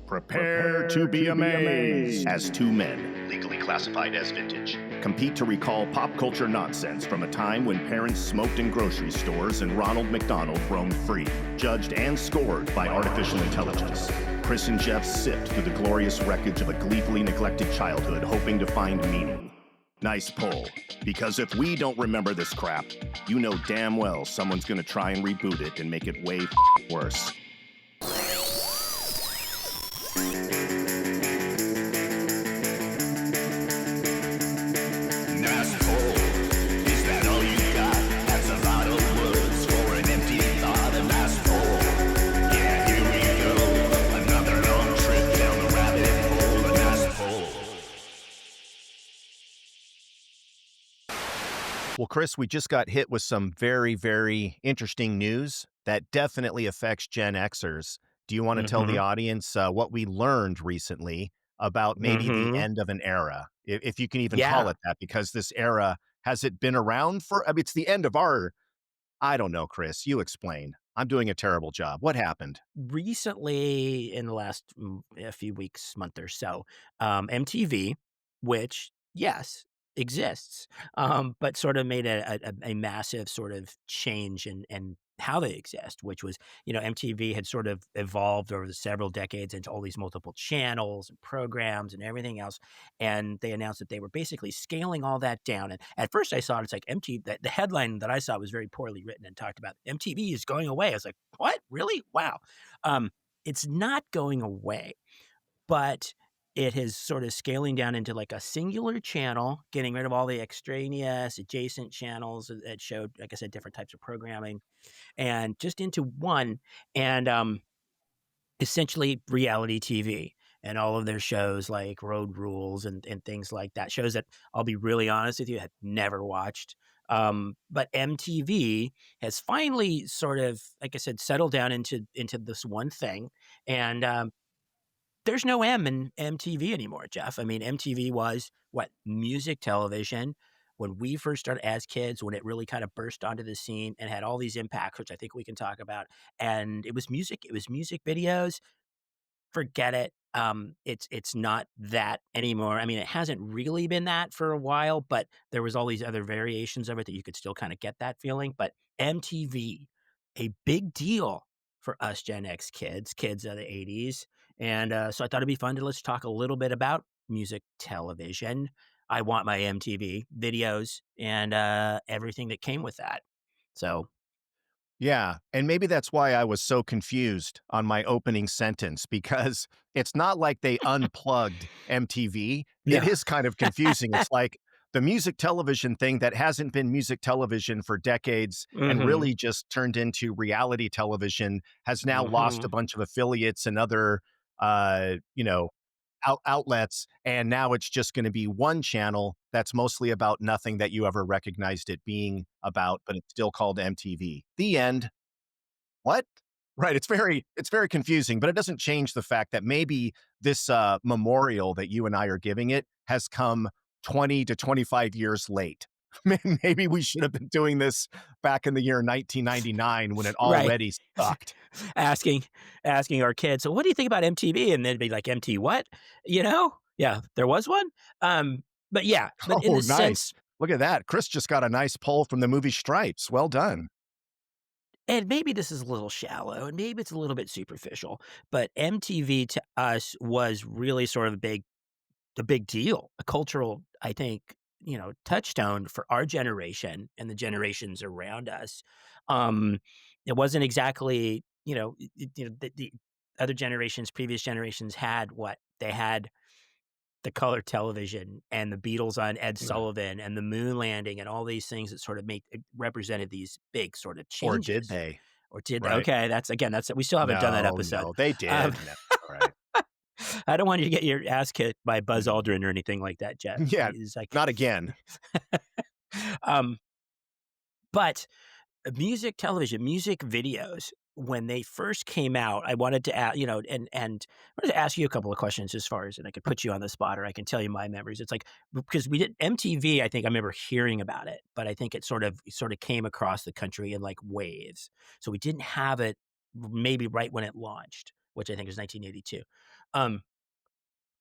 Prepare to be amazed as two men, legally classified as vintage, compete to recall pop culture nonsense from a time when parents smoked in grocery stores and Ronald McDonald roamed free, judged and scored by artificial intelligence. Chris and Jeff sift through the glorious wreckage of a gleefully neglected childhood, hoping to find meaning. Nice pull, because if we don't remember this crap, you know damn well someone's gonna try and reboot it and make it way worse. Well, Chris, we just got hit with some very, very interesting news that definitely affects Gen Xers. Do you want to tell the audience what we learned recently about maybe the end of an era, if you can even call Yeah. it that, because this era, has it been around for, I mean, it's the end of our, I don't know, Chris, you explain. I'm doing a terrible job. What happened? Recently, in the last a few weeks, month or so, MTV, which, yes, exists, but sort of made a massive sort of change in how they exist, which was, MTV had sort of evolved over the several decades into all these multiple channels and programs and everything else, and they announced that they were basically scaling all that down, and at first I saw it, it's like MTV the headline that I saw was very poorly written and talked about MTV is going away. I was like, "What? Really? Wow." Um, it's not going away, but it is sort of scaling down into like a singular channel, getting rid of all the extraneous adjacent channels that showed, like I said, different types of programming, and just into one, and essentially reality TV and all of their shows like Road Rules and things like that. Shows that, I'll be really honest with you, had never watched. But MTV has finally sort of, like I said, settled down into this one thing. And there's no M in MTV anymore, Jeff. I mean, MTV was what? Music television. When we first started as kids, when it really kind of burst onto the scene and had all these impacts, which I think we can talk about. And it was music videos. Forget it. It's not that anymore. I mean, it hasn't really been that for a while, but there was all these other variations of it that you could still kind of get that feeling. But MTV, a big deal for us Gen X kids of the 80s. And so I thought it'd be fun to let's talk a little bit about music television. I want my MTV videos and everything that came with that. So Yeah, and maybe that's why I was so confused on my opening sentence, because it's not like they unplugged MTV. It yeah. is kind of confusing. It's like the music television thing that hasn't been music television for decades and hmm really just turned into reality television has now lost a hmm bunch of affiliates and other, uh, you know, outlets, and now it's just going to be one channel that's mostly about nothing that you ever recognized it being about, but it's still called MTV. The end. What? Right. It's very confusing, but it doesn't change the fact that maybe this memorial that you and I are giving it has come 20 to 25 years late. Maybe we should have been doing this back in the year 1999 when it Right. already sucked. Asking asking our kids, "So what do you think about MTV?" And they'd be like, "MT what?" You know? Yeah, there was one. But yeah, but in Oh, the nice. sense, Look at that. Chris just got a nice pull from the movie Stripes. Well done. and maybe this is a little shallow, and maybe it's a little bit superficial, but MTV to us was really sort of a big deal, a cultural, I think, touchstone for our generation and the generations around us. Um, it wasn't exactly, the other generations, previous generations had what they had: the color television and the Beatles on Ed Sullivan and the moon landing and all these things that sort of represented these big sort of Or did changes. they? Or did they? Right. Okay, that's we still haven't done that No, episode. no, they Um, did. No. All right. I don't want you to get your ass kicked by Buzz Mm. Aldrin or anything like that, Jeff. Yeah, He's like, not again. um, but music television, music videos, when they first came out, I wanted to ask, and I wanted to ask you a couple of questions as far as, and I could put you on the spot or I can tell you my memories. It's like, because we did MTV, I think I remember hearing about it, but I think it sort of came across the country in like waves. So we didn't have it maybe right when it launched. which I think was 1982. Um,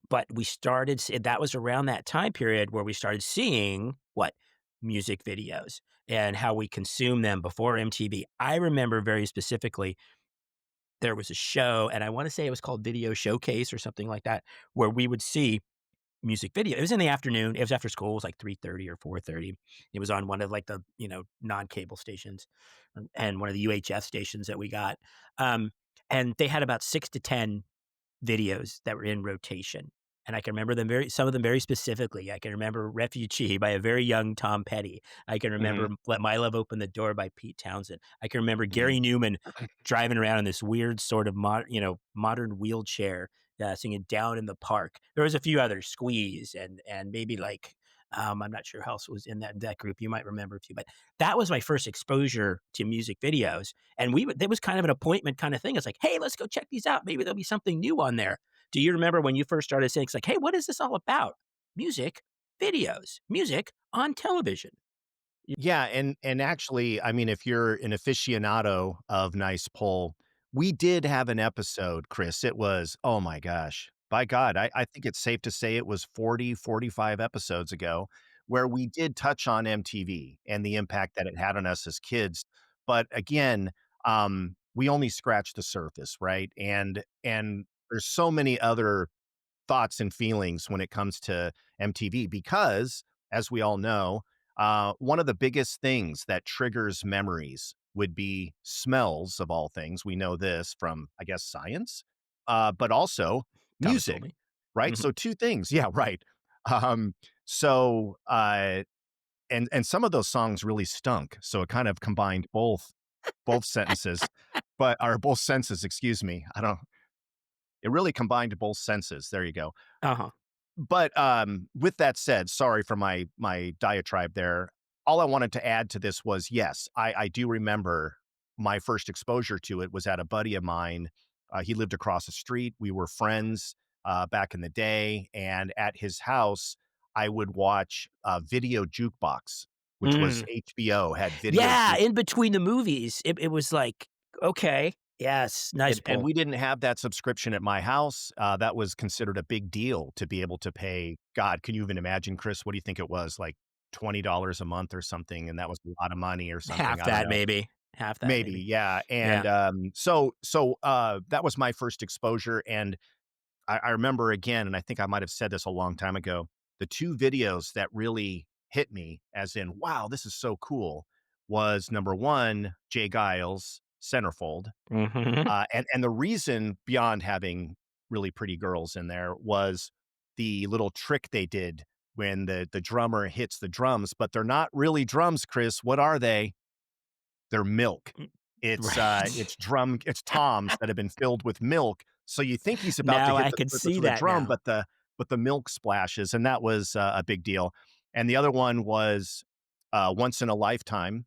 but we started s that was around that time period where we started seeing what? Music videos and how we consume them before MTV. I remember very specifically, there was a show, and I wanna say it was called Video Showcase or something like that, where we would see music video. It was in the afternoon. It was after school. It was like 3:30 or 4:30. It was on one of, like, the, non-cable stations, and one of the UHF stations that we got, um, and they had about 6 to 10 videos that were in rotation, and I can remember them very some of them very specifically. I can remember "Refugee" by a very young Tom Petty. I can remember Mhm, "Let My Love Open the Door" by Pete Townsend. I can remember mhm. Gary Newman driving around in this weird sort of modern wheelchair, singing "Down in the Park." There was a few others, Squeeze and maybe, like, I'm not sure who else was in that group. You might remember a few, but that was my first exposure to music videos, and we would it was kind of an appointment kinda thing. It's like, "Hey, let's go check these out. Maybe there'll be something new on there." Do you remember when you first started saying it's like, "Hey, what is this all about?" Music videos, music on television. Y Yeah, and actually, I mean, if you're an aficionado of Nice Pull, we did have an episode, Chris. It was, oh my gosh, by God, I think it's safe to say it was 40, 45 episodes ago, where we did touch on MTV and the impact that it had on us as kids. But again, we only scratched the surface, right? And there's so many other thoughts and feelings when it comes to MTV because, as we all know, one of the biggest things that triggers memories would be smells of all things. We know this from, I guess, science, but also Thomas told music, me. right? Mhm. So two things. Yeah, right. Um, so and some of those songs really stunk. So it kind of combined both sentences, but or both senses, excuse me. I don't it really combined both senses. There you go. Uh-huh. But, with that said, sorry for my diatribe there. All I wanted to add to this was, yes, I do remember my first exposure to it was at a buddy of mine. He lived across the street. We were friends, back in the day, and at his house, I would watch, Video Jukebox, which was Mm. HBO had Video Yeah, Juke in between the movies, it was like, "Okay, yes, nice and pull." we didn't have that subscription at my house. That was considered a big deal to be able to pay. God, can you even imagine, Chris? What do you think it was? Like $20 a month or something, and that was a lot of money or something. Half I don't that know. maybe. Half that Maybe, maybe. yeah. And Yeah. that was my first exposure. And I remember again, and I think I might have said this a long time ago, the two videos that really hit me, as in, wow, this is so cool, was number one, Jay Giles, Centerfold. Mhm. And the reason beyond having really pretty girls in there was the little trick they did when the drummer hits the drums, but they're not really drums, Chris. What are they? They're milk. Mm, It's right. it's toms that have been filled with milk, so you think he's about to Now hit I the can surface see with a that drum, now. but the milk splashes, and that was, a big deal. And the other one was, Once in a Lifetime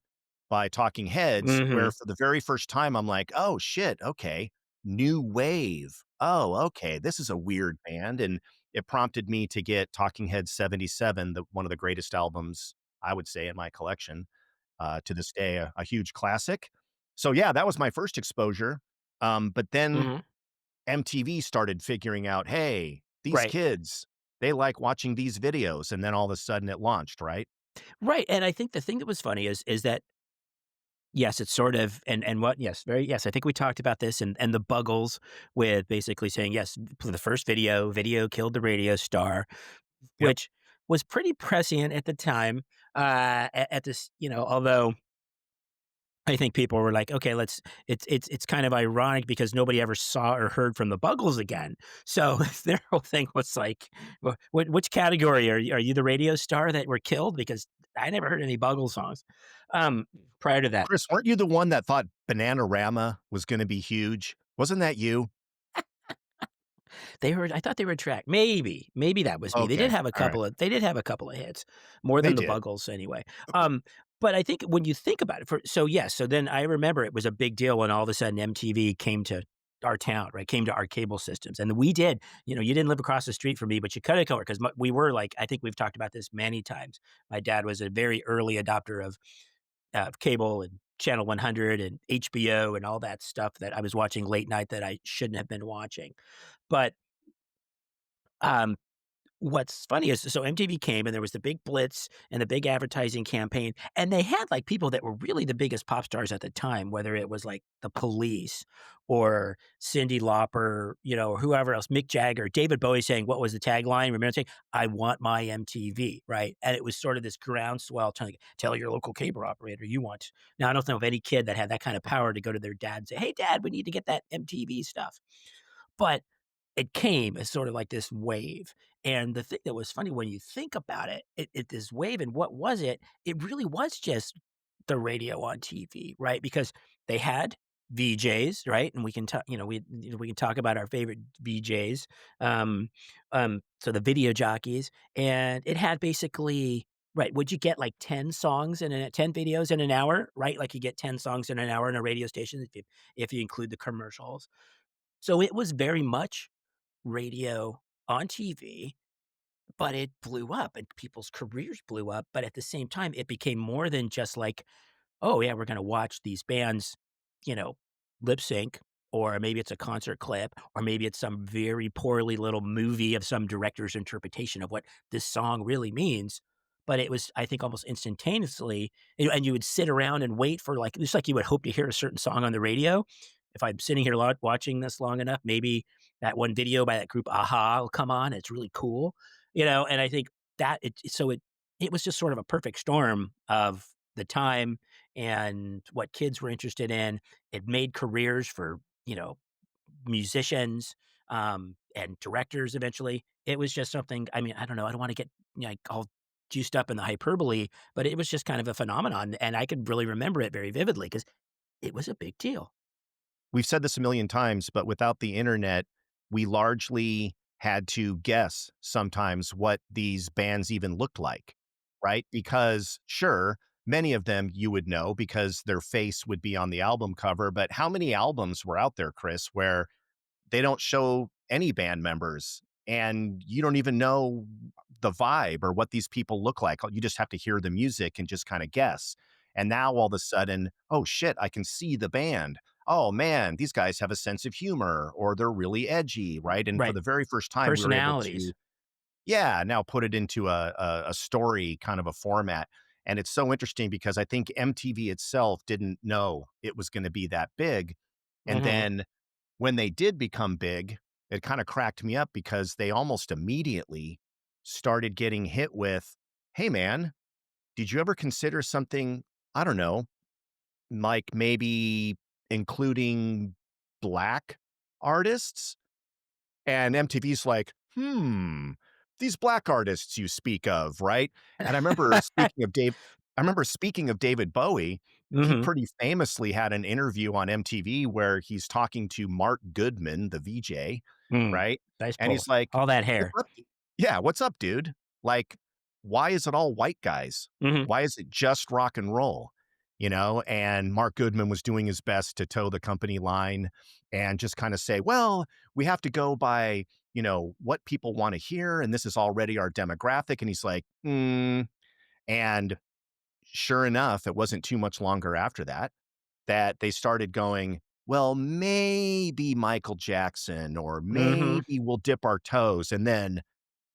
by Talking Heads, where Mhm. for the very first time, I'm like, "Oh, shit, okay, new wave. Oh, okay, this is a weird band," and it prompted me to get Talking Heads '77, the one of the greatest albums, I would say, in my collection to this day, a huge classic. So yeah, that was my first exposure. But then Mhm. MTV started figuring out, hey, these Right. kids, they like watching these videos. And then all of a sudden it launched, right? Right, and I think the thing that was funny is that, yes, it's sort of and what yes, very yes, I think we talked about this and the Buggles with basically saying, yes, for the first video killed the radio star, Yep. which was pretty prescient at the time, at this, although I think people were like, "Okay, let's." It's kind of ironic because nobody ever saw or heard from the Buggles again. So their whole thing was like, which category are you the radio star that were killed? Because I never heard any Buggles songs um, prior to that. Chris, weren't you the one that thought Bananarama was going to be huge? Wasn't that you? I thought they were track. Maybe that was me. Okay. All right. They did have a couple of hits, more They than the did. Buggles anyway. Um, but I think when you think about it, yes, so then I remember it was a big deal when all of a sudden MTV came to our town, right? Came to our cable systems, and we did. You didn't live across the street from me, but you cut it because we were like, I think we've talked about this many times. My dad was a very early adopter of cable and Channel 100 and HBO and all that stuff that I was watching late night that I shouldn't have been watching. But, um, what's funny is so MTV came and there was the big blitz and the big advertising campaign, and they had, like, people that were really the biggest pop stars at the time, whether it was, like, The Police or Cyndi Lauper, or whoever else, Mick Jagger, David Bowie saying what was the tagline? Remember saying, "I want my MTV," right? And it was sort of this groundswell to, like, "Tell your local cable operator you want." Now, I don't know of any kid that had that kind of power to go to their dad and say, "Hey, dad, we need to get that MTV stuff." But it came as sort of like this wave, and the thing that was funny when you think about it, this wave and what was it? It really was just the radio on TV, right? Because they had VJs, right? And we can talk, we can talk about our favorite VJs, so the video jockeys, and it had basically right. Would you get like 10 songs in 10 videos in an hour, right? Like you get 10 songs in an hour in a radio station if you include the commercials. So it was very much radio on TV, but it blew up and people's careers blew up. But at the same time, it became more than just like, oh, yeah, we're going to watch these bands, you know, lip sync, or maybe it's a concert clip, or maybe it's some very poorly little movie of some director's interpretation of what this song really means. But it was, I think, almost instantaneously, and you would sit around and wait for like, just like you would hope to hear a certain song on the radio. If I'm sitting here watching this long enough, maybe that one video by that group Aha will come on. It's really cool, and I think that it was just sort of a perfect storm of the time and what kids were interested in. It made careers for, musicians, and directors eventually. It was just something, I mean, I don't know, I don't wanna get, like, all juiced up in the hyperbole, but it was just kind of a phenomenon, and I could really remember it very vividly because it was a big deal. We've said this a million times, but without the internet, we largely had to guess sometimes what these bands even looked like, right? Because sure, many of them you would know because their face would be on the album cover, but how many albums were out there, Chris, where they don't show any band members and you don't even know the vibe or what these people look like. You just have to hear the music and just kind of guess. And now all of a sudden, oh shit, I can see the band. Oh man, these guys have a sense of humor or they're really edgy, right? And for Right. the very first time, we were able to, Personalities. yeah, now put it into a story kind of a format. And it's so interesting because I think MTV itself didn't know it was going to be that big. And Mhm. then when they did become big, it kind of cracked me up because they almost immediately started getting hit with, "Hey, man, did you ever consider something, I don't know, like maybe including black artists?" And MTV's like, these black artists you speak of, right? And I remember speaking of David Bowie, he Mhm. pretty famously had an interview on MTV where he's talking to Mark Goodman, the VJ, Mm. right? Nice And pull. he's like, All that "What's hair. up, yeah, what's up, dude? Like, why is it all white guys? Mhm. Why is it just rock and roll?" And Mark Goodman was doing his best to toe the company line and just kind of say, "Well, we have to go by, what people want to hear, and this is already our demographic." And he's like, and sure enough, it wasn't too much longer after that that they started going, well, maybe Michael Jackson, or Mhm. maybe we'll dip our toes. And then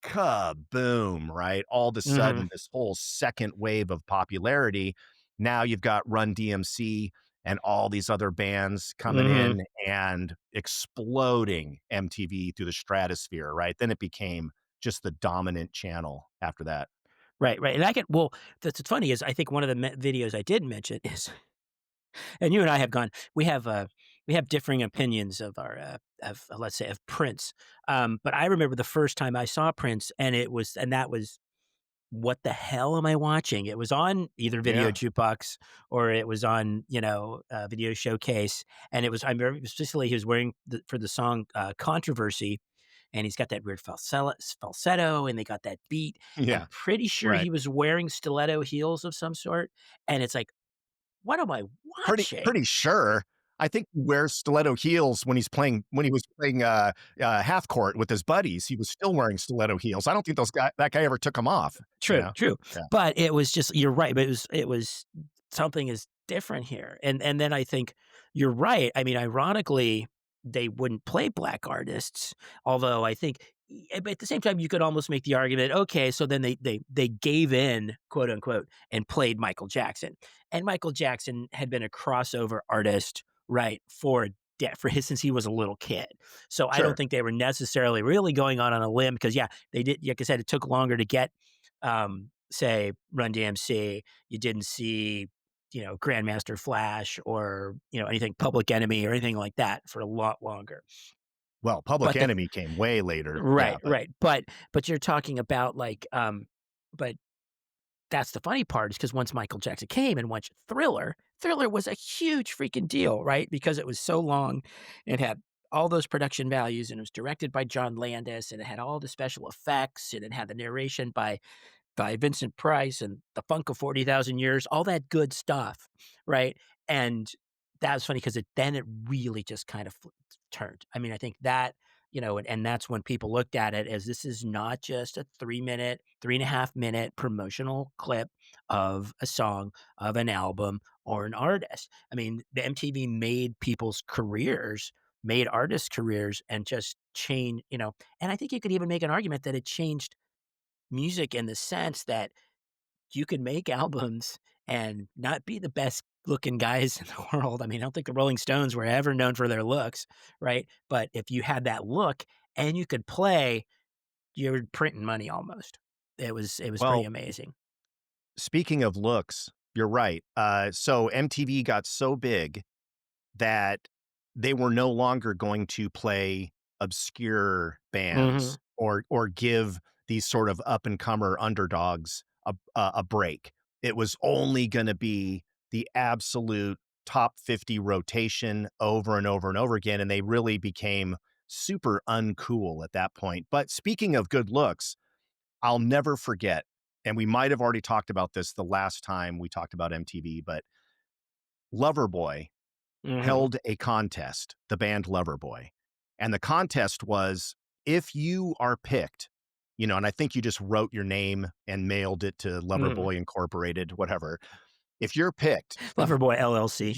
kaboom, right? All of a Mhm. sudden, this whole second wave of popularity. Now you've got Run DMC and all these other bands coming Mhm. in and exploding MTV through the stratosphere, right? Then it became just the dominant channel after that. Right, right, and I can well, that's what's funny is I think one of the videos I did mention is and you and I have gone we have differing opinions of our, let's say, of Prince, but I remember the first time I saw Prince, and that was, "What the hell am I watching?" It was on either Video Yeah. Jukebox or it was on, Video Showcase, and it was I remember specifically he was wearing for the song, Controversy, and he's got that weird falsetto, and they got that beat. I'm Yeah. pretty sure Right. he was wearing stiletto heels of some sort, and it's like, "What am I watching?" Pretty sure. I think he wears stiletto heels when he was playing, half court with his buddies, he was still wearing stiletto heels. I don't think that guy ever took them off, you True, know? true, Yeah. but it was just you're right, but it was something as different here. And then I think you're right. I mean, ironically, they wouldn't play black artists, although I think but at the same time, you could almost make the argument, okay, so then they gave in, quote unquote, and played Michael Jackson. And Michael Jackson had been a crossover artist, right, for his since he was a little kid. So I don't Sure. think they were necessarily really going on a limb because yeah, they did. Like I said, it took longer to get, say, Run DMC. You didn't see, Grandmaster Flash or anything Public Enemy or anything like that for a lot longer. Well, Public But the Enemy came way later. Yeah, Right, but right. But you're talking about like, but that's the funny part is because once Michael Jackson came and once Thriller was a huge freaking deal, right? Because it was so long, it had all those production values, and it was directed by John Landis, and it had all the special effects, and it had the narration by Vincent Price and The Funk of 40,000 Years, all that good stuff, right? And that was funny because it really just kind of turned. I mean, I think that, and that's when people looked at it as this is not just a 3 minute, 3.5 minute promotional clip of a song, of an album, or an artist. I mean, the MTV made people's careers, made artists' careers, and just changed, and I think you could even make an argument that it changed music in the sense that you could make albums and not be the best looking guys in the world. I mean, I don't think the Rolling Stones were ever known for their looks, right? But if you had that look and you could play, you're printing money almost. It was pretty well, amazing. speaking of looks, you're right. So MTV got so big that they were no longer going to play obscure bands Mhm. or give these sort of up and comer underdogs a break. It was only gonna be the absolute top 50 rotation over and over and over again, and they really became super uncool at that point. But speaking of good looks, I'll never forget, and we might have already talked about this the last time we talked about MTV, but Loverboy Mhm. held a contest, the band Loverboy. And the contest was if you are picked, and I think you just wrote your name and mailed it to Mhm. Loverboy Incorporated, whatever. If you're picked, Loverboy LLC.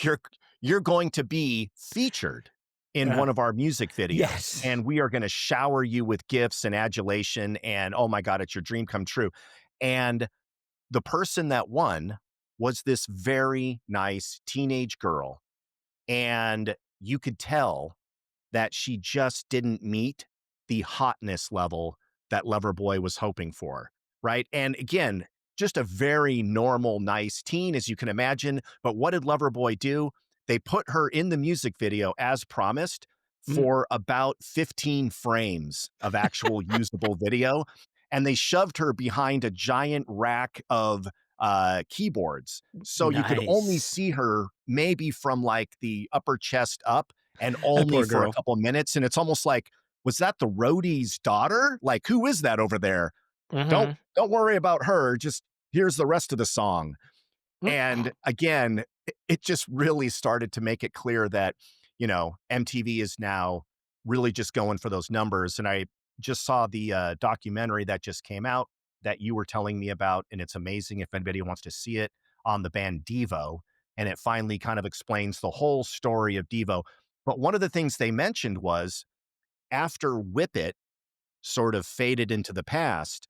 you're you're going to be featured in Uh, one of our music videos, yes. and we are gonna shower you with gifts and adulation, and oh my god, it's your dream come true. And the person that won was this very nice teenage girl, and you could tell that she just didn't meet the hotness level that Loverboy was hoping for, right? And again, just a very normal, nice teen, as you can imagine. But what did Loverboy do? They put her in the music video as promised Mm. for about 15 frames of actual usable video. And they shoved her behind a giant rack of keyboards. So you could only Nice. see her maybe from like the upper chest up and That only poor for a girl. couple of minutes, and it's almost like, "Was that the roadie's daughter? Like, who is that over there? Don't Mhm. don't worry about her, just here's the rest of the song." And again, it just really started to make it clear that, MTV is now really just going for those numbers, and I just saw the, documentary that just came out that you were telling me about, and it's amazing if anybody wants to see it, on the band Devo, and it finally kind of explains the whole story of Devo. But one of the things they mentioned was after Whip It sort of faded into the past,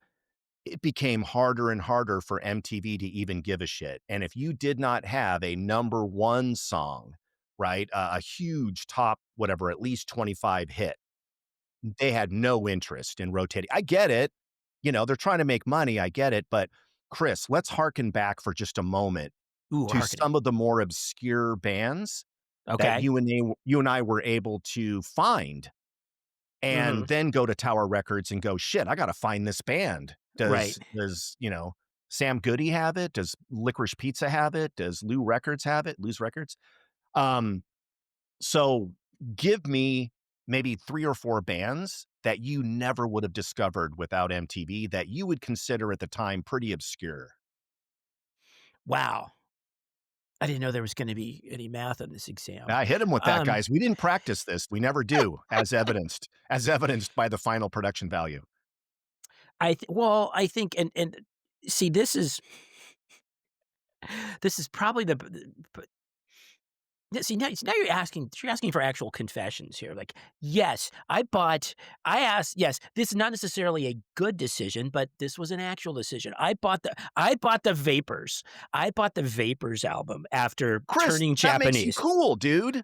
it became harder and harder for MTV to even give a shit. And if you did not have a number one song, right, a huge top, whatever, at least 25 hit, they had no interest in rotating. I get it. They're trying to make money. I get it. But Chris, let's harken back for just a moment Ooh, to harkening. some of the more obscure bands that Okay. you and I were able to find and Mhm. then go to Tower Records and go, "Shit, I gotta find this band." Right. Does Sam Goody have it? Does Licorice Pizza have it? Does Lou Records have it? Lou's Records? Um, so give me maybe 3 or 4 bands that you never would have discovered without MTV that you would consider at the time pretty obscure. Wow. I didn't know there was gonna be any math on this exam. I hit him with that, Um, guys. We didn't practice this. We never do, as evidenced by the final production value. I think, and see, this is This is probably yeah, see, now you're asking for actual confessions here, like, yes, I asked yes, this is not necessarily a good decision, but this was an actual decision. I bought the Vapors. I bought the Vapors album after Chris, turning that makes you Japanese. cool, dude.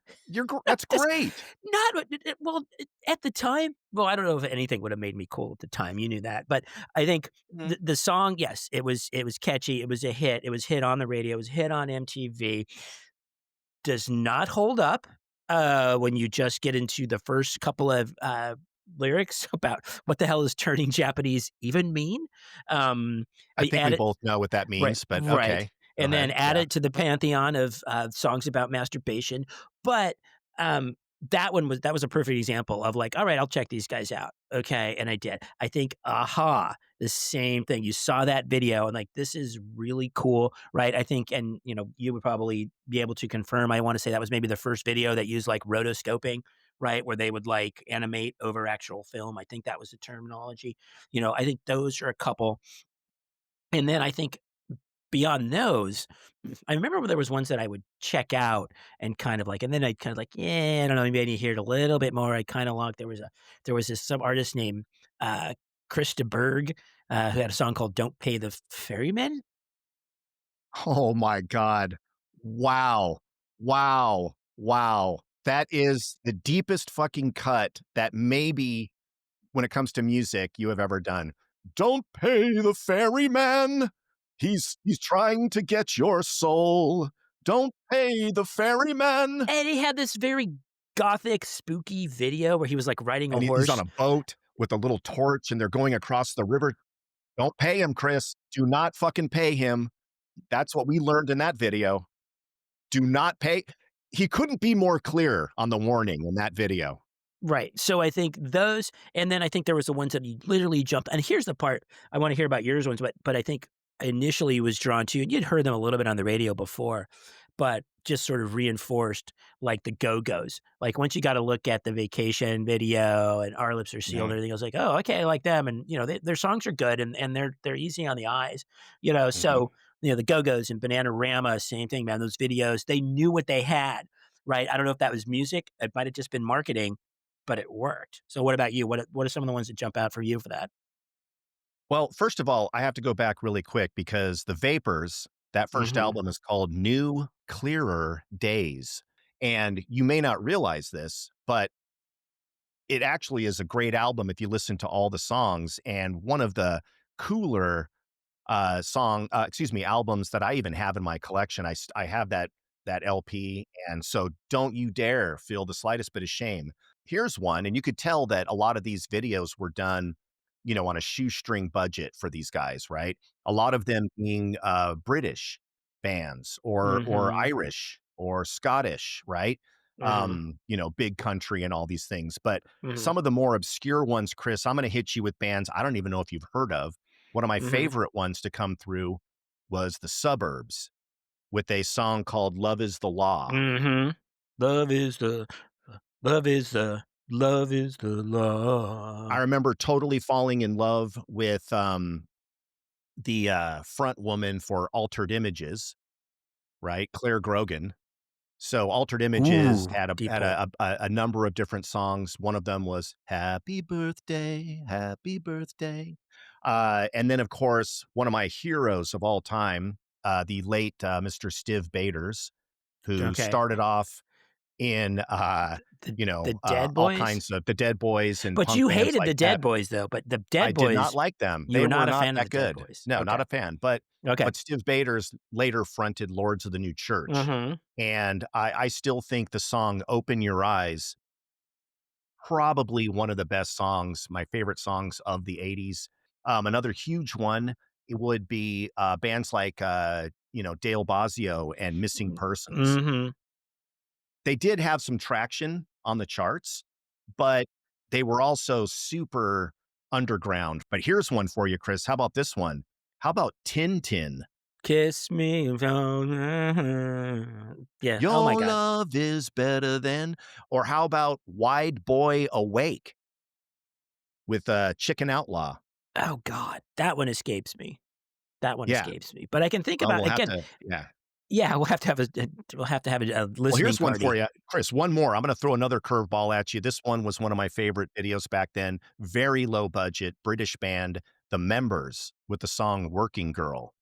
That's That's great. not what at the time well, I don't know if anything would have made me cool at the time, you knew that, but I think Mhm. the song, yes, it was catchy, it was a hit, it was hit on the radio, it was hit on MTV. Does not hold up, when you just get into the first couple of, lyrics about what the hell does turning Japanese even mean? I I think we add it both know what that right, means, but right, okay. Go and then ahead. add Yeah. it to the pantheon of, songs about masturbation, but, um, that was a perfect example of like, "Alright, I'll check these guys out." Okay, and I did. I think Aha, the same thing. You saw that video and like, "This is really cool," right? I think and, you would probably be able to confirm, I wanna say that was maybe the first video that used, like, rotoscoping, right? Where they would, like, animate over actual film. I think that was the terminology. I think those are a couple, and then I think beyond those, I remember when there was ones that I would check out and kind of like and then I'd kind of like, "Yeah, I don't know, maybe I need to hear it a little bit more." I kinda like there was this some artist named, uh, Krista Berg, who had a song called "Don't Pay the Ferryman." Oh my god. Wow. Wow. Wow. That is the deepest fucking cut that maybe, when it comes to music, you have ever done. "Don't pay the ferryman. He's trying to get your soul. Don't pay the ferryman." And he had this very gothic, spooky video where he was, like, riding a And he's on horse. a boat with a little torch, and they're going across the river. Don't pay him, Chris. Do not fucking pay him. That's what we learned in that video. Do not pay. He couldn't be more clear on the warning in that video. Right, so I think those and then I think there was the ones that you literally jumped and here's the part, I wanna hear about yours ones, but I think initially was drawn to and you'd heard them a little bit on the radio before, but just sort of reinforced, like, the Go-Go's. Like, once you got to look at the Vacation video and Our Lips Are Sealed and Mhm, everything, I was like, "Oh, okay, I like them," and, their songs are good and they're easy on the eyes, mhm. so, the Go-Go's and Bananarama, same thing, man, those videos, they knew what they had, right? I don't know if that was music, it might have just been marketing, but it worked. So what about you? What are some of the ones that jump out for you for that? Well, first of all, I have to go back really quick because the Vapors, that first Mhm. album is called New, Clearer Days. And you may not realize this, but it actually is a great album if you listen to all the songs. And one of the cooler albums that I even have in my collection. I have that LP, and so don't you dare feel the slightest bit of shame. Here's one, and you could tell that a lot of these videos were done, on a shoestring budget for these guys, right? A lot of them being British bands or Mhm. Irish or Scottish, right? Mhm. Big country and all these things. But Mhm. some of the more obscure ones, Chris, I'm going to hit you with bands I don't even know if you've heard of. One of my Mhm. favorite ones to come through was The Suburbs with a song called "Love Is the Law." Mhm. Love is the love is the love is the I law. remember totally falling in love with, the, front woman for Altered Images, right? Claire Grogan. So Altered Images Ooh, had a deep had pull. a number of different songs. One of them was "Happy Birthday, Happy Birthday." And then, of course, one of my heroes of all time, the late, Mr. Stiv Bators, who Okay. started off in, The Dead all Boys? kinds of the Dead Boys and But punk you bands hated the like Dead that. Boys, though, but the I Dead did not Boys like them. you They were were not a not fan of the that Dead good. Boys. No, not Okay. a fan, but Okay. Stiv Bators later fronted Lords of the New Church, Mhm. and I still think the song "Open Your Eyes," probably one of the best songs, my favorite songs of the '80s. Another huge one, it would be, bands like, Dale Bozzio and Missing Persons. Mhm. They did have some traction on the charts, but they were also super underground. But here's one for you, Chris. How about this one? How about Tintin? Kiss me yeah, oh my Your god. love is better than, or how about Wide Boy Awake with Chicken Outlaw? Oh god, that one escapes me. That one Yeah. escapes me, but I can think Well, about we'll have again. to yeah. Yeah, we'll have to have a Well, listening here's one for party. you, Chris, one more. I'm gonna throw another curveball at you. This one was one of my favorite videos back then. Very low budget, British band, The Members, with the song "Working Girl."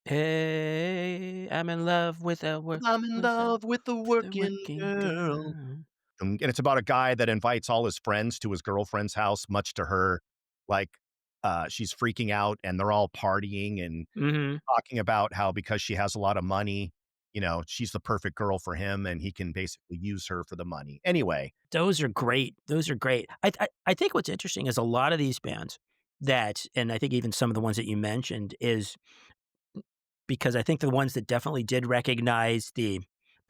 Hey, I'm in love with a "I'm in love with a with a working working girl." girl. And it's about a guy that invites all his friends to his girlfriend's house, much to her, like, she's freaking out, and they're all partying and Mhm. talking about how because she has a lot of money, she's the perfect girl for him, and he can basically use her for the money. Anyway, Those are great. Those are great. I think what's interesting is a lot of these bands that and I think even some of the ones that you mentioned is because I think the ones that definitely did recognize the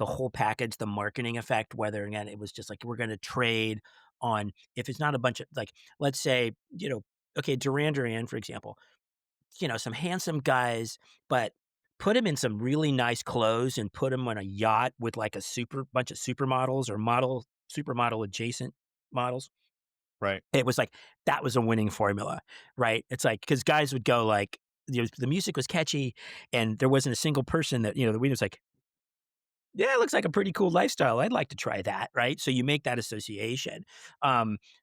whole package, the marketing effect, whether again it was just like we're gonna trade on if it's not a bunch of like, let's say, okay, Duran Duran, for example, some handsome guys, but put him in some really nice clothes and put him on a yacht with like a super bunch of supermodels or supermodel adjacent models. right. It was like that was a winning formula, right? It's like because guys would go like the music was catchy and there wasn't a single person that the weed was like, yeah, it looks like a pretty cool lifestyle. I'd like to try that, right? So you make that association.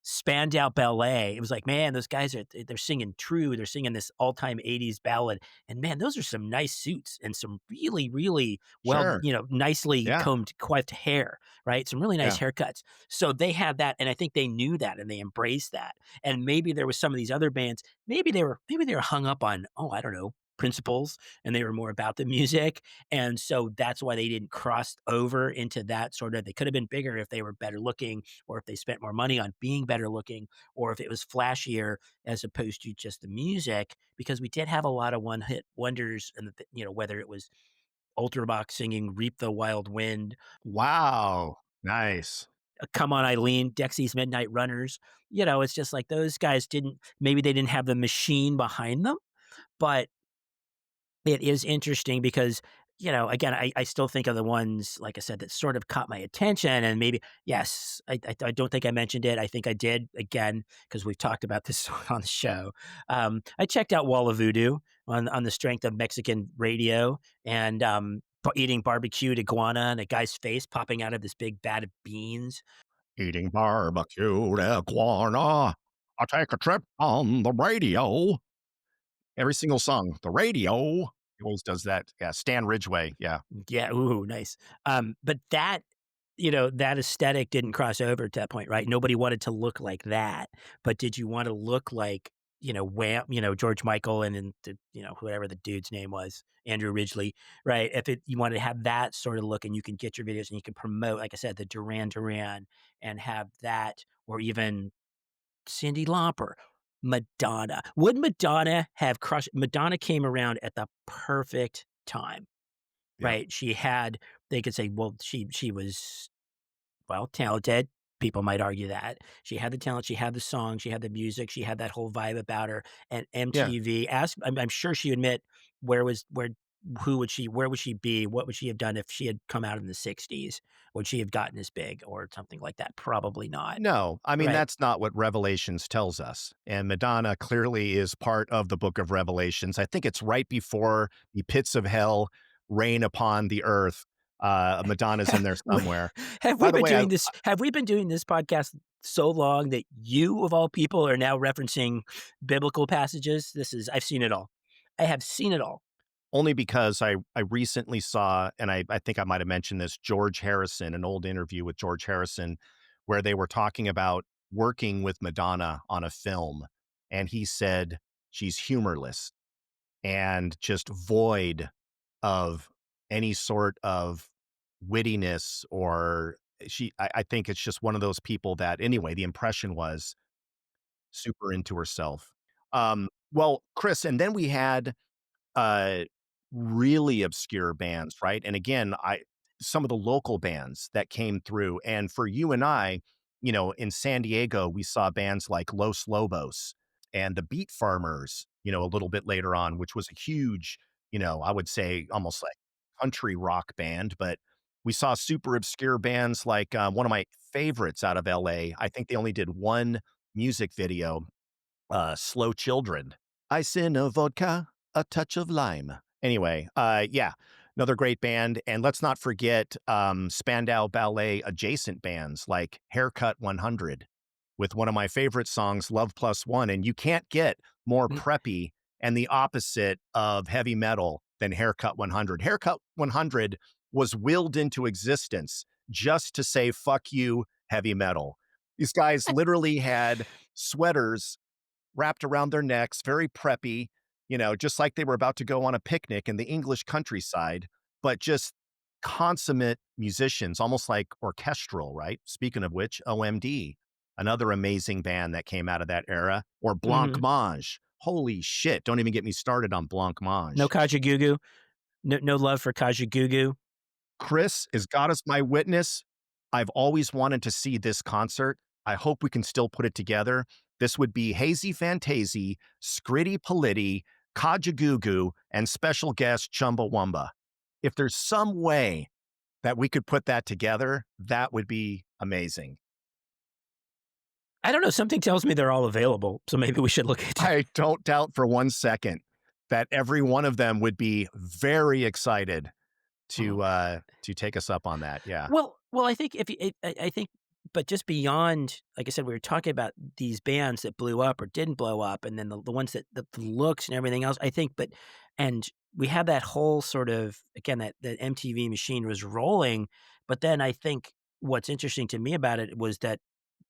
Spandau Ballet, it was like, man, those guys they're singing true. They're singing this all-time 80s ballad. And man, those are some nice suits and some really, really well, Sure. nicely Yeah. combed, coiffed hair, right? Some really nice Yeah. haircuts. So they had that, and I think they knew that and they embraced that. And maybe there was some of these other bands, maybe they were hung up on, oh, I don't know, principles, and they were more about the music and so that's why they didn't cross over into that sort of they could have been bigger if they were better looking or if they spent more money on being better looking or if it was flashier as opposed to just the music because we did have a lot of one hit wonders and whether it was Ultravox singing Reap the Wild Wind, Wow. Nice. Come On Eileen, Dexy's Midnight Runners. It's just like those guys didn't maybe they didn't have the machine behind them, but it is interesting because, again, I still think of the ones, like I said, that sort of caught my attention and maybe yes, I don't think I mentioned it. I think I did, again, because 'cause we've talked about this on the show. I checked out Wall of Voodoo on the strength of Mexican radio and, eating barbecued iguana and a guy's face popping out of this big vat of beans. Eating barbecued iguana. I'll take a trip on the radio. Every single song, the radio. He always does that. Yeah, Stan Ridgway. Yeah. Yeah, ooh, nice. But that aesthetic didn't cross over at that point, right? Nobody wanted to look like that, but did you wanna look like, Wham George Michael and the whoever the dude's name was, Andrew Ridgeley, right? If you wanted to have that sort of look and you can get your videos and you can promote, like I said, the Duran Duran and have that or even Cyndi Lauper, Madonna. Would Madonna have crushed Madonna came around at the perfect time. Yeah. Right, they could say, well, she was, well, talented, people might argue that. She had the talent, she had the song, she had the music, she had that whole vibe about her, and Yeah. MTV I'm sure she admit where would she be, what would she have done if she had come out in the '60s? Would she have gotten as big or something like that? Probably not, No, I mean, right? that's not what Revelations tells us, and Madonna clearly is part of the book of Revelations. I think it's right before the pits of hell rain upon the earth. Madonna's in there somewhere. By the way, I Have we been doing this podcast so long that you, of all people, are now referencing biblical passages? I've seen it all. I have seen it all. only because I recently saw, and I think I might have mentioned this, George Harrison, an old interview with George Harrison, where they were talking about working with Madonna on a film, and he said she's humorless and just void of any sort of wittiness or I think it's just one of those people that anyway, the impression was super into herself. Well, Chris, and then we had uh, really obscure bands, right? And again, I some of the local bands that came through, and for you and I, in San Diego, we saw bands like Los Lobos and the Beat Farmers, a little bit later on, which was a huge, I would say almost like country rock band, but we saw super obscure bands like one of my favorites out of LA. I think they only did one music video, Slow Children. Ice in a vodka. a touch of lime. Anyway, yeah, another great band, and let's not forget, Spandau Ballet adjacent bands like Haircut 100 with one of my favorite songs, Love Plus One, and you can't get more Mm. preppy and the opposite of heavy metal than Haircut 100. Haircut 100 was willed into existence just to say, "Fuck you, heavy metal." These guys literally had sweaters wrapped around their necks, very preppy, just like they were about to go on a picnic in the English countryside, but just consummate musicians, almost like orchestral, right? Speaking of which, OMD, another amazing band that came out of that era, or Mhm. Blancmange. Holy shit, don't even get me started on No Blancmange. Kajagoogoo? No love for Kajagoogoo? Chris, as God is my witness, I've always wanted to see this concert. I hope we can still put it together. This would be Hazy Fantasy, Scritty Politti, Kajagoogoo, and special guest Chumbawamba. If there's some way that we could put that together, that would be amazing. I don't know, something tells me they're all available, so maybe we should look into. I don't doubt for 1 second that every one of them would be very excited Oh, to take us up on that. Yeah. well, I think if you I think but just beyond, like I said, we were talking about these bands that blew up or didn't blow up, and then the ones that the looks and everything else, I think, and we had that whole sort of, again, that MTV machine was rolling, but then I think what's interesting to me about it was that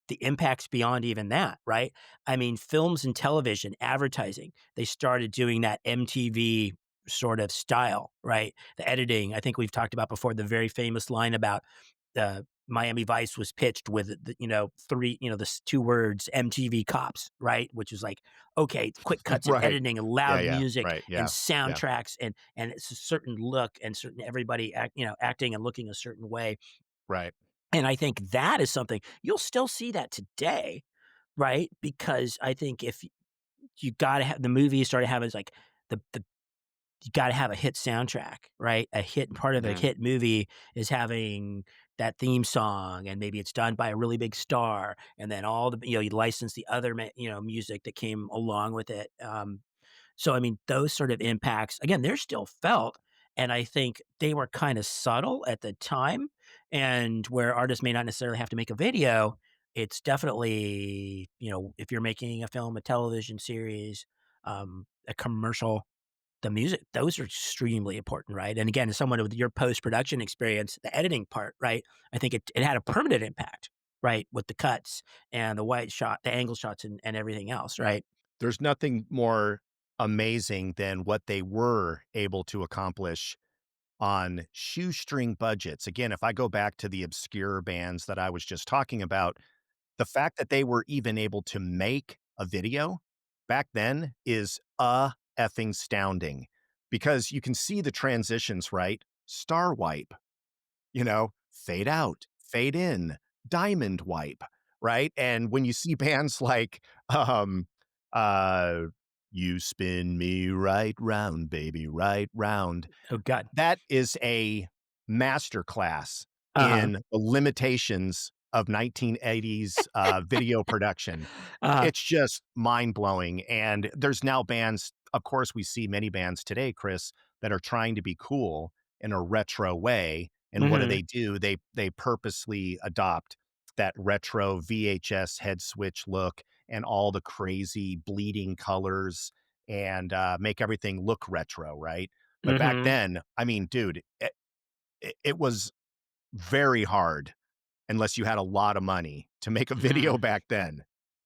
the impacts beyond even that, right? I mean, films and television, advertising, they started doing that MTV sort of style, right? The editing, I think we've talked about before, the very famous line about Miami Vice was pitched with three, the two words MTV cops, right? Which is like, okay, it's quick cuts and Right. editing and Yeah, loud yeah. music Right. and Yeah. Yeah. soundtracks and it's a certain look and certain everybody acting and looking a certain way. Right. And I think that is something you'll still see that today, right? Because I think if you gotta have the movie started having like the you gotta have a hit soundtrack, right? A hit part of a Mhm. hit movie is having that theme song, and maybe it's done by a really big star, and then all the you license the other music that came along with it. So, I mean, those sort of impacts, again, they're still felt, and I think they were kinda subtle at the time, and where artists may not necessarily have to make a video, it's definitely, if you're making a film, a television series, a commercial, the music, those are extremely important, right? And again, as someone with your post-production experience, the editing part, right? I think it had a permanent impact, right? With the cuts and the white shot, the angle shots and everything else, right? There's nothing more amazing than what they were able to accomplish on shoestring budgets. Again, if I go back to the obscure bands that I was just talking about, the fact that they were even able to make a video back then is effing astounding because you can see the transitions, right? Star wipe, fade out, fade in, diamond wipe, right? And when you see bands like, uh, "You spin me right round, baby, right round," Oh god. that is a masterclass Uh-huh. in the limitations of 1980s, video production. Uh-huh. It's just mind-blowing, and there's now bands of course, we see many bands today, Chris, that are trying to be cool in a retro way, and what Mhm. do? They purposely adopt that retro VHS head switch look and all the crazy bleeding colors and, make everything look retro, right? But back Mhm. then, I mean, dude, it was very hard unless you had a lot of money to make a Mhm. video back then.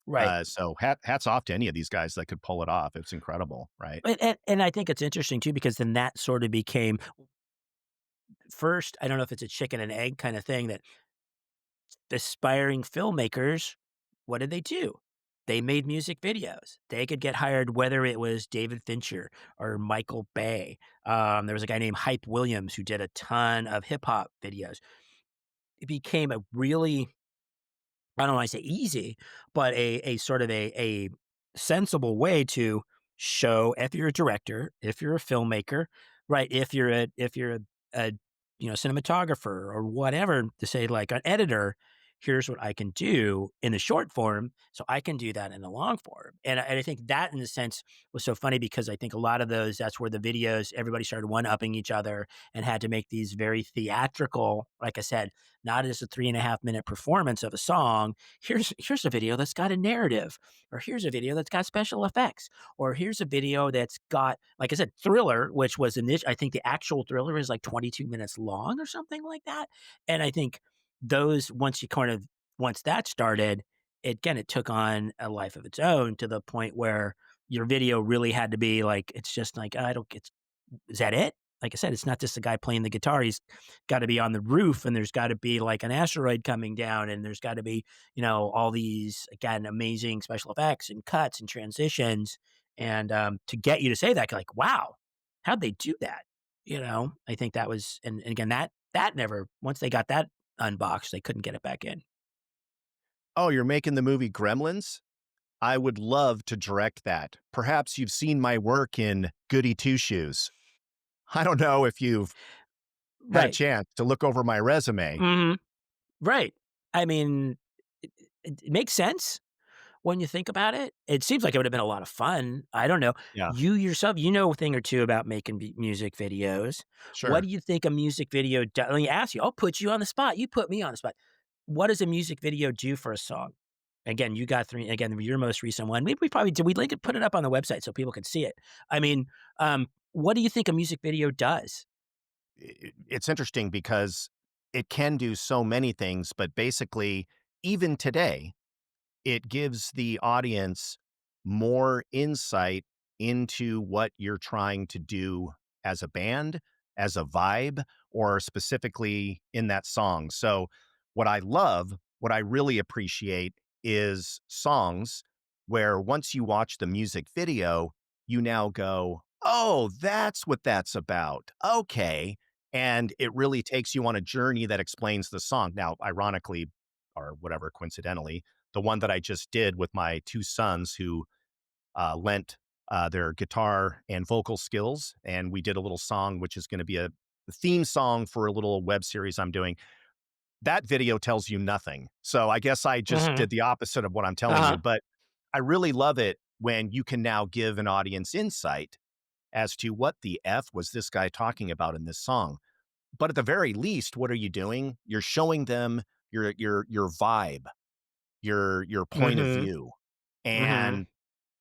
Right. So hats off to any of these guys that could pull it off. It's incredible, right? And I think it's interesting too because then that sort of became first, I don't know if it's a chicken and egg kind of thing that aspiring filmmakers, what did they do? They made music videos. They could get hired whether it was David Fincher or Michael Bay. There was a guy named Hype Williams who did a ton of hip hop videos. It became a really, I don't wanna say easy, but a sort of a sensible way to show if you're a director, if you're a filmmaker, right? If you're a cinematographer or whatever, to say like an editor, here's what I can do in the short form, so I can do that in the long form. And I think that in a sense was so funny because I think a lot of those, that's where the videos, everybody started one-upping each other and had to make these very theatrical, like I said, not as a 3.5 minute performance of a song. Here's a video that's got a narrative, or here's a video that's got special effects, or here's a video that's got, like I said, Thriller, which was I think the actual Thriller is like 22 minutes long or something like that. And I think those, once that started, it took on a life of its own to the point where your video really had to be like, it's just like, I don't get, is that it? Like I said, it's not just a guy playing the guitar. He's got to be on the roof, and there's got to be like an asteroid coming down, and there's got to be, all these, again, amazing special effects and cuts and transitions. And to get you to say that, like, wow, how'd they do that? I think that was, and again, that never, once they got that unboxed, they couldn't get it back in. Oh, you're making the movie Gremlins? I would love to direct that. Perhaps you've seen my work in Goody Two Shoes. I don't know if you've had a Right. chance to look over my resume. Hmm. Right. I mean, it makes sense. When you think about it, it seems like it would have been a lot of fun. I don't know. Yeah, You yourself, you know a thing or two about making music videos. What sure. do you think a music video Let me ask you. I'll put you on the spot. You put me on the spot. What does a music video do for a song? Again, you got three. Again, your most recent one. Maybe we probably did. We'd like to put it up on the website so people could see it. I mean, what do you think a music video does? It's interesting because it can do so many things, but basically, even today, it gives the audience more insight into what you're trying to do as a band, as a vibe, or specifically in that song. So, what I love, what I really appreciate is songs where once you watch the music video, you now go, oh, that's what that's about. Okay. And it really takes you on a journey that explains the song. Now, ironically, or whatever, coincidentally, the one that I just did with my 2 sons who, lent, their guitar and vocal skills, and we did a little song, which is gonna be a theme song for a little web series I'm doing. That video tells you nothing. So I guess I just Mhm. did the opposite of what I'm telling you, Uh-huh. but I really love it when you can now give an audience insight as to what the F was this guy talking about in this song. But at the very least, what are you doing? You're showing them your vibe, your point of Mhm. view. Mhm. And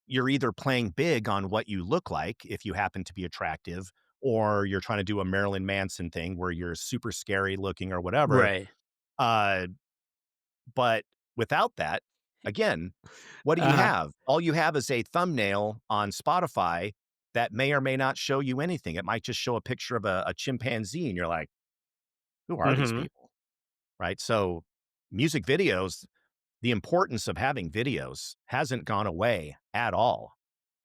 you're either playing big on what you look like if you happen to be attractive, or you're trying to do a Marilyn Manson thing where you're super scary looking or whatever. Right. Uh, but without that, again, what do you Uh-huh. have? All you have is a thumbnail on Spotify that may or may not show you anything. It might just show a picture of a chimpanzee, and you're like, who are these Mhm. people? Right. So, music videos, the importance of having videos hasn't gone away at all.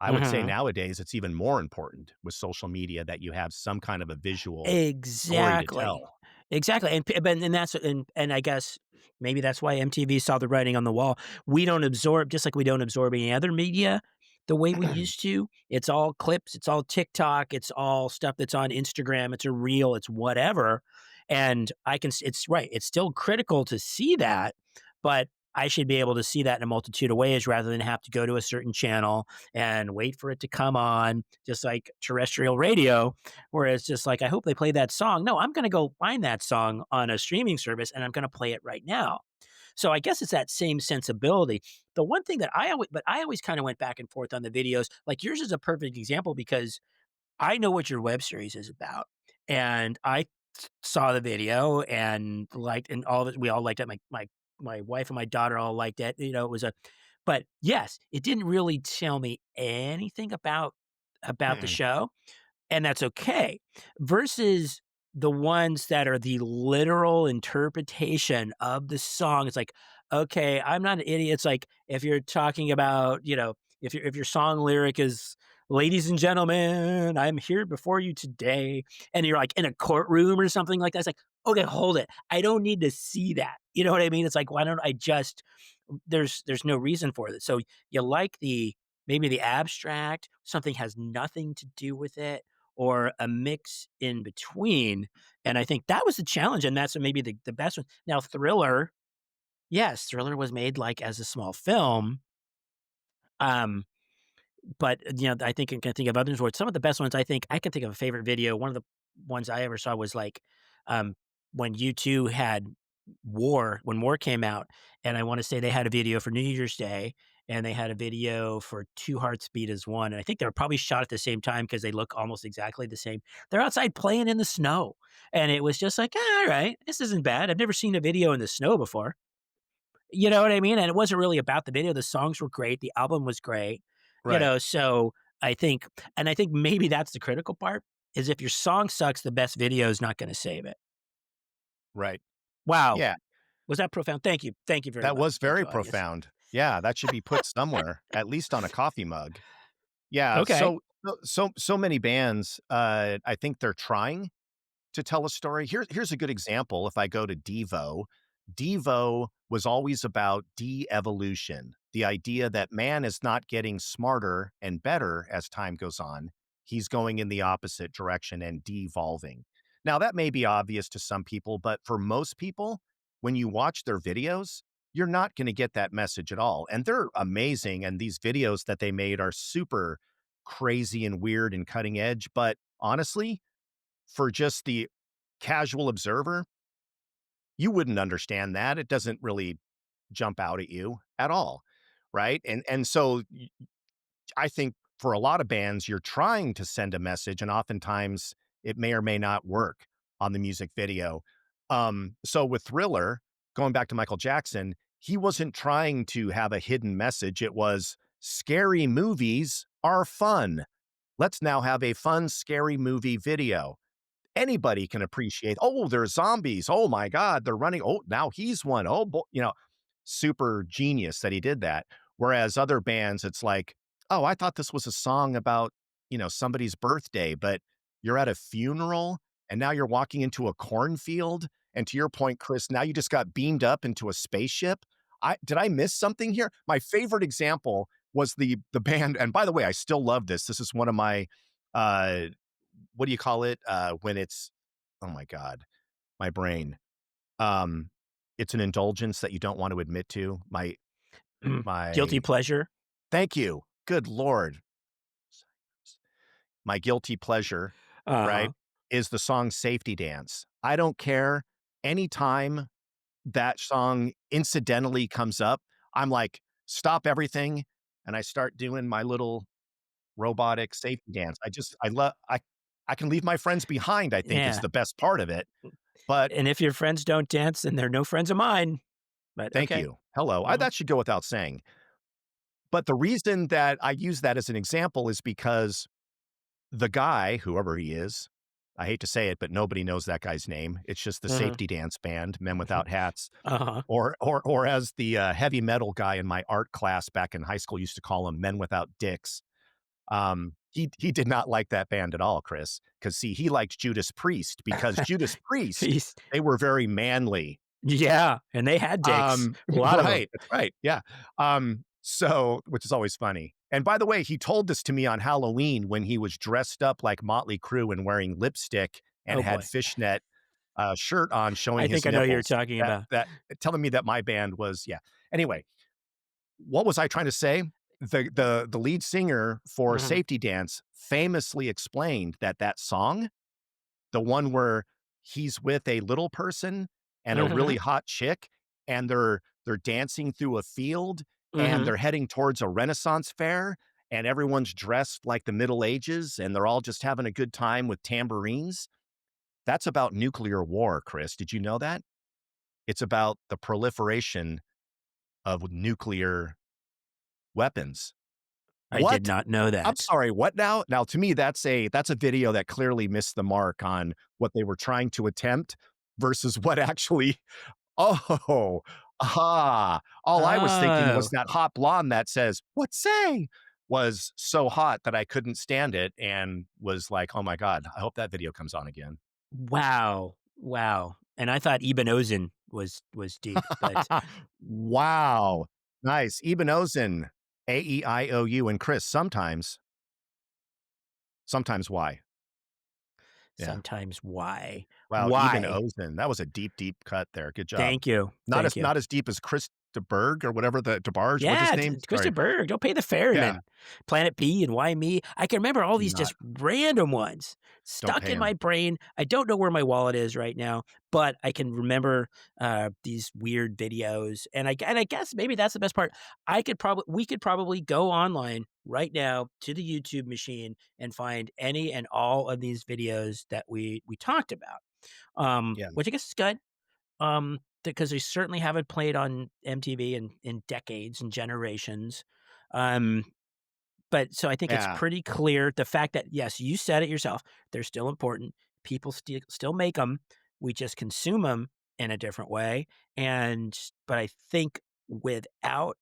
I would say Mhm. nowadays it's even more important with social media that you have some kind of a visual story to Exactly. tell. Exactly, and that's and I guess maybe that's why MTV saw the writing on the wall. We don't absorb, just like we don't absorb any other media the way we used to. It's all clips, it's all TikTok, it's all stuff that's on Instagram, it's a reel, it's whatever, and I can s it's right, it's still critical to see that, but I should be able to see that in a multitude of ways rather than have to go to a certain channel and wait for it to come on, just like terrestrial radio, where it's just like, I hope they play that song. No, I'm going to go find that song on a streaming service and I'm going to play it right now. So I guess it's that same sensibility. The one thing that I always kind of went back and forth on the videos. Like yours is a perfect example because I know what your web series is about, and I saw the video and liked, and all of it. We all liked it. My wife and my daughter all liked it. It was a, but yes, it didn't really tell me anything about the show, and that's okay, versus the ones that are the literal interpretation of the song. It's like, okay, I'm not an idiot. It's like if you're talking about, if your song lyric is "Ladies and gentlemen, I'm here before you today," and you're like in a courtroom or something like that. It's like, okay, hold it. I don't need to see that. You know what I mean? It's like, why don't I just? There's no reason for it. So you like the, maybe the abstract, something has nothing to do with it, or a mix in between. And I think that was the challenge, and that's maybe the best one. Now, Thriller, Yes, Thriller was made, like, as a small film, um, but, I think I can think of others where some of the best ones I can think of a favorite video. One of the ones I ever saw was, like, um, when U2 had when War came out, and I wanna say they had a video for New Year's Day, and they had a video for Two Hearts Beat as One, and I think they were probably shot at the same time because they look almost exactly the same. They're outside playing in the snow, and it was just like, alright, this isn't bad. I've never seen a video in the snow before." You know what I mean? And it wasn't really about the video. The songs were great. The album was great. Right, So I think, and I think maybe that's the critical part is if your song sucks, the best video is not going to save it. right. Wow. Yeah, Was that profound? Thank you. Thank you very that much, was very virtual audience. profound. Yeah, that should be put somewhere, at least on a coffee mug. Yeah, Okay. so many bands, I think they're trying to tell a story. Here's a good example. If I go to Devo, Devo was always about de-evolution, the idea that man is not getting smarter and better as time goes on. He's going in the opposite direction and devolving. Now, that may be obvious to some people, but for most people, when you watch their videos, you're not going to get that message at all. And they're amazing. And these videos that they made are super crazy and weird and cutting edge. But honestly, for just the casual observer, you wouldn't understand that. It doesn't really jump out at you at all, right? And so I think for a lot of bands, you're trying to send a message, and oftentimes it may or may not work on the music video. So with Thriller, going back to Michael Jackson, he wasn't trying to have a hidden message. It was scary movies are fun. Let's now have a fun, scary movie video. Anybody can appreciate, "Oh, there's zombies. Oh my god, they're running. Oh, now he's one. Oh, boy," super genius that he did that. Whereas other bands, it's like, "Oh, I thought this was a song about, somebody's birthday, but you're at a funeral and now you're walking into a cornfield." And to your point, Chris, now you just got beamed up into a spaceship. Did I miss something here? My favorite example was the band, and by the way, I still love this. This is one of my uh what do you call it? When it's oh my god, my brain. Um, it's an indulgence that you don't want to admit to. Guilty My pleasure. thank you. Good lord. My guilty pleasure, Uh right, huh. is the song Safety Dance. I don't care. Anytime that song incidentally comes up, I'm like, stop everything, and I start doing my little robotic safety dance. I can leave my friends behind, I think, is Yeah. the best part of it. But And if your friends don't dance, then they're no friends of mine. But thank okay. you. Hello. Mhm. That should go without saying. But the reason that I use that as an example is because the guy, whoever he is, I hate to say it, but nobody knows that guy's name. It's just the Mhm. safety dance band, Men Mhm. Without Hats, Uh-huh. or as the heavy metal guy in my art class back in high school used to call them Men Without Dicks. He did not like that band at all, Chris, because see, he liked Judas Priest because Judas Priest, He's they were very manly. yeah, and they had dicks, a lot of them. Right, that's right, yeah. So which is always funny. And by the way, he told this to me on Halloween when he was dressed up like Motley Crue and wearing lipstick and Oh, had boy. fishnet, shirt on showing I his think I know who you're nipples. talking That about. that telling me that my band was yeah. Anyway, what was I trying to say? The lead singer for Mhm. Safety Dance famously explained that that song, the one where he's with a little person and a really Mhm. hot chick, and they're dancing through a field, and Mhm. they're heading towards a Renaissance fair, and everyone's dressed like the Middle Ages, and they're all just having a good time with tambourines. That's about nuclear war, Chris. Did you know that? It's about the proliferation of nuclear weapons. I did What? not know I'm that. sorry, what now? Now to me, that's a video that clearly missed the mark on what they were trying to attempt versus what actually oh, all I was thinking was Oh, that hot blonde that says, "What say?" was so hot that I couldn't stand it and was like, "Oh my god, I hope that video comes on again." wow, wow, and I thought Eben Ozen was deep, but Wow. Nice. Eben Ozen, AEIOU, and Chris, sometimes why? Yeah. sometimes why? Wow, even Why? Ozen, that was a deep, deep cut there, good job. Thank you, Not thank as you. not as deep as Chris de Burgh or whatever the DeBarge, what's his Yeah, name? Sorry. Christopher, don't pay the Yeah, ferryman. Planet B and Why Me? I can remember all do these not. just random ones Don't stuck pay in him. my brain. I don't know where my wallet is right now, but I can remember, these weird videos, and I guess maybe that's the best part. We could probably go online right now to the YouTube machine and find any and all of these videos that we talked about, Yeah. which I guess is good. Because they certainly haven't played on MTV in decades and generations. Um, but so I think it's Yeah. pretty clear the fact that, yes, you said it yourself, they're still important. People still make them. We just consume them in a different way. But I think without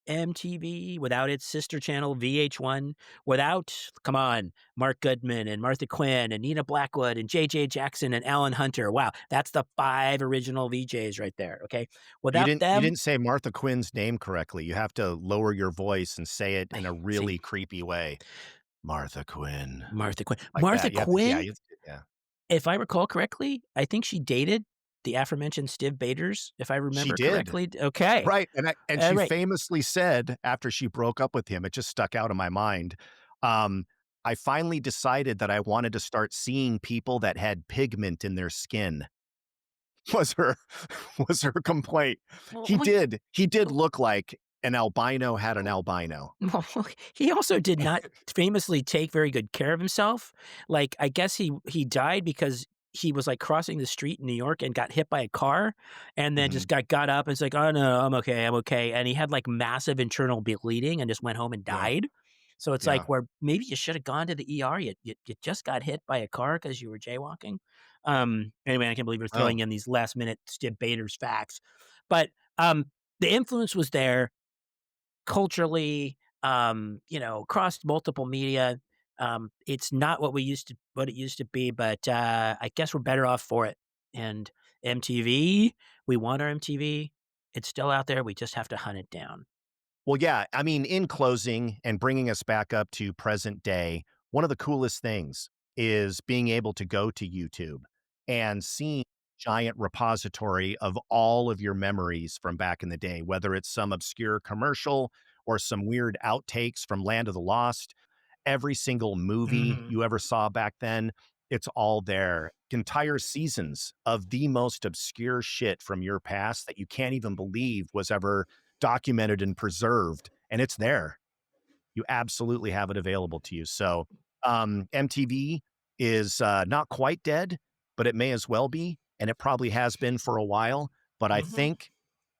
MTV, without its sister channel, VH1, without, come on, Mark Goodman and Martha Quinn and Nina Blackwood and JJ Jackson and Alan Hunter. Wow, that's the 5 original VJs right there, okay? You Without didn't you them, didn't say Martha Quinn's name correctly, you have to lower your voice and say it in a see, really creepy way. Martha Quinn. Martha Quinn. Like Martha that, you have to yeah, Quinn, yeah. if I recall correctly, I think she dated the aforementioned Stiv Bators, if I She remember did. correctly. Okay, Right, and she right. famously said after she broke up with him, it just stuck out in my mind, um, "I finally decided that I wanted to start seeing people that had pigment in their skin," was her was her complaint. Well, He did look like an albino had an well, albino. well, he also did not famously take very good care of himself. Like, I guess he died because he was, like, crossing the street in New York and got hit by a car and then just Mhm. got up and was like, "Oh, no, I'm okay," and he had, like, massive internal bleeding and just went home and Yeah, died. So it's like yeah. where maybe you should have gone to the ER, you just got hit by a car because you were jaywalking. Anyway, I can't believe you're Oh. throwing in these last minute debaters facts. But, um, the influence was there culturally, across multiple media. It's not what it used to be, but I guess we're better off for it. And MTV, we want our MTV. It's still out there. We just have to hunt it down. Well, yeah, I mean, in closing and bringing us back up to present day, one of the coolest things is being able to go to YouTube and seeing giant repository of all of your memories from back in the day, whether it's some obscure commercial or some weird outtakes from Land of the Lost, every single movie Mhm. you ever saw back then, it's all there. Entire seasons of the most obscure shit from your past that you can't even believe was ever documented and preserved, and it's there. You absolutely have it available to you. So, MTV is not quite dead, but it may as well be, and it probably has been for a while. But Mhm.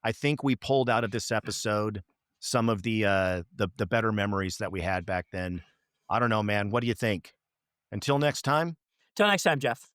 I think we pulled out of this episode some of the better memories that we had back then. I don't know, man. What do you think? Until next time. Till next time, Jeff.